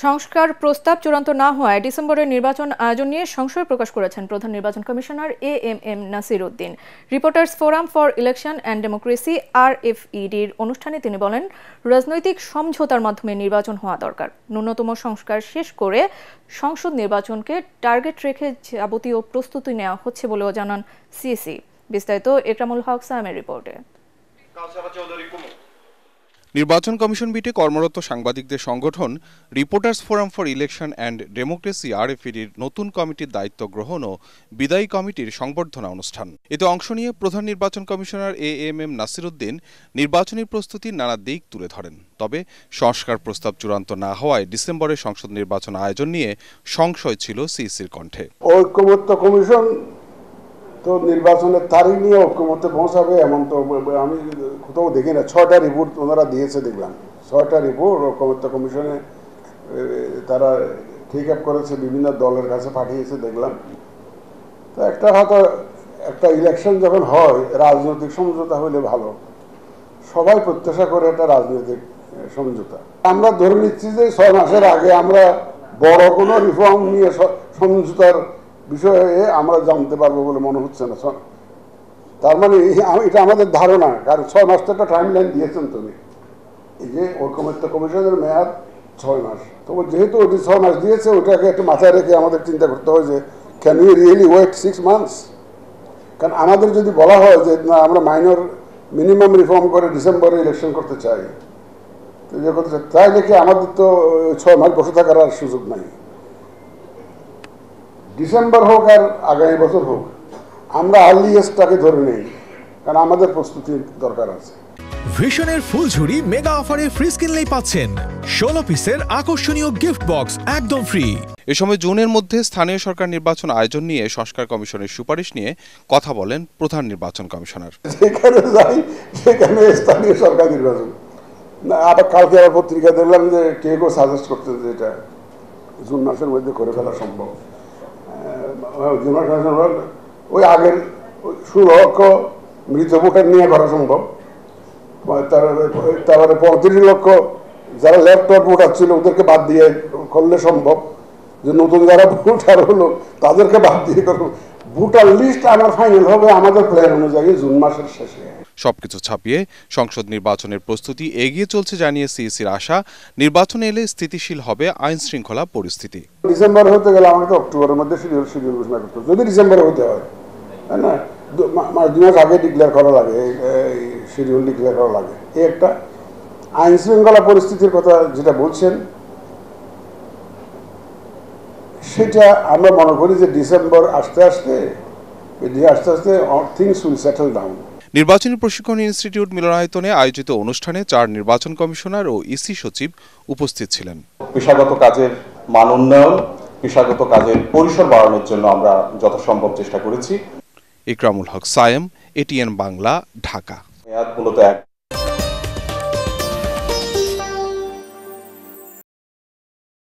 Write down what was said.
সংস্কার প্রস্তাব চূড়ান্ত না হওয়ায় ডিসেম্বরের নির্বাচন আয়োজন নিয়ে সংশয় প্রকাশ করেছেন প্রধান নির্বাচন commissioner AMM Nasir Uddin. Reporters forum for election and democracy RFEDর অনুষ্ঠানে তিনি বলেন, রাজনৈতিক সমঝোতার মাধ্যমে নির্বাচন হওয়া দরকার। ন্যূনতম সংস্কার শেষ করে সংসদ নির্বাচনকে টার্গেট রেখে যাবতীয় প্রস্তুতি নেওয়া হচ্ছে বলেও জানান সিএসি। বিস্তারিত একরামুল হক সায়েমের রিপোর্টে। নির্বাচন কমিশন বিটে কর্মরত সাংবাদিকদের সংগঠন reporters forum for election and democracy RFEDর নতুন কমিটির দায়িত্ব গ্রহণ ও বিদায়ী কমিটির সংবর্ধনা অনুষ্ঠান। এতে অংশ নিয়ে প্রধান নির্বাচন কমিশনার এএমএম নাসির উদ্দিন নির্বাচনী প্রস্তুতির নানা দিক তুলে ধরেন। তবে সংস্কার প্রস্তাব চূড়ান্ত না হওয়ায় ডিসেম্বরে সংসদ নির্বাচন আয়োজন নিয়ে সংশয় ছিল সিইসির কণ্ঠে। ঐক্যমত্য কমিশন তো নির্বাচনের তারিখ নিয়ে ঐক্যমত্যে পৌঁছাবে এমন তো আমি কোথাও দেখি না। 6টা রিপোর্ট ওনারা দিয়েছে দেখলাম। 6টা রিপোর্ট ঐক্যমত্য কমিশনে তারা ঠিক আপ করেছে, বিভিন্ন দলের কাছে পাঠিয়েছে দেখলাম। তো হয়তো একটা ইলেকশন যখন হয় রাজনৈতিক সমঝোতা হলে ভালো, সবাই প্রত্যাশা করে একটা রাজনৈতিক সমঝোতা। আমরা ধরে নিচ্ছি যে 6 মাসের আগে আমরা বড় কোনো রিফর্ম নিয়ে সমঝোতার বিষয়ে আমরা জানতে পারবো বলে মনে হচ্ছে না। তার মানে এটা আমাদের ধারণা, কারণ 6 মাস তো একটা টাইম লাইন দিয়েছেন তুমি। এই যে ঐক্যমত্য কমিশনের মেয়াদ 6 মাস, তো যেহেতু ওটি 6 মাস দিয়েছে, ওটাকে একটু মাথায় রেখে আমাদের চিন্তা করতে হয় যে can we really wait 6 months. কারণ আমাদের যদি বলা হয় যে না, আমরা মাইনর মিনিমাম রিফর্ম করে ডিসেম্বরে ইলেকশন করতে চাই, তো যে করতে চাই, তাই দেখে আমাদের তো 6 মাস বসে থাকার আর সুযোগ নাই। ডিসেম্বর হোক আর আগামী বছর হোক, আমরা আর্লিয়েস্টটাকে ধরে নেই, কারণ আমাদের প্রস্তুতির দরকার আছে। ভিশনের ফুলঝুরি মেগা অফারে ফ্রিজ কিনলেই পাচ্ছেন 16 পিসের আকর্ষণীয় গিফট বক্স একদম ফ্রি। এ সময় জুনের মধ্যে স্থানীয় সরকার নির্বাচন আয়োজন নিয়ে সংস্কার কমিশনের সুপারিশ নিয়ে কথা বলেন প্রধান নির্বাচন কমিশনার। যেখানে যাই সেখানে স্থানীয় সরকার নির্বাচন না। আবার কালকে আবার পত্রিকা দেখলাম যে কেউ সাজেস্ট করতে যে এটা জুন মাসের মধ্যে করে ফেলা সম্ভব। ওই আগের 16 লক্ষ মৃত ভোটার নিয়ে করা সম্ভব। তারপরে 35 লক্ষ যারা ল্যাপটপ ভোটার ছিল ওদেরকে বাদ দিয়ে করলে সম্ভব। যে নতুন যারা ভোটার হলো তাদেরকে বাদ দিয়ে করবো। ভোটার লিস্ট আমার ফাইনাল হবে আমাদের প্ল্যান অনুযায়ী জুন মাসের শেষে। সবকিছু ছাপিয়ে সংসদ নির্বাচনের প্রস্তুতি এগিয়ে চলছে জানিয়ে সিইসির আশা, নির্বাচন এলে স্থিতিশীল হবে আইন শৃঙ্খলা পরিস্থিতি। ডিসেম্বর হতে গেলে আমাকে অক্টোবরের মধ্যে শিডিউল ঘোষণা করতে হবে, যদি ডিসেম্বরে হতে হয়। তাই না, 2 মাস আগে ডিক্লেয়ার করা লাগে, শিডিউল ডিক্লেয়ার করা লাগে। এই একটা আইন শৃঙ্খলা পরিস্থিতির কথা যেটা বলছেন, সেটা আমরা মনে করি যে ডিসেম্বর আস্তে আস্তে থিংস উইল সেটেল ডাউন। নির্বাচনী প্রশিক্ষণ ইনস্টিটিউট মিলনায়তনে আয়োজিত অনুষ্ঠানে 4 নির্বাচন কমিশনার ও ইসি সচিব উপস্থিত ছিলেন। পেশাগত কাজের মান উন্নয়ন, পেশাগত কাজের পরিসর বাড়ানোর জন্য আমরা যথাসম্ভব চেষ্টা করেছি। একরামুল হক সায়েম, ATN বাংলা, ঢাকা। মূলত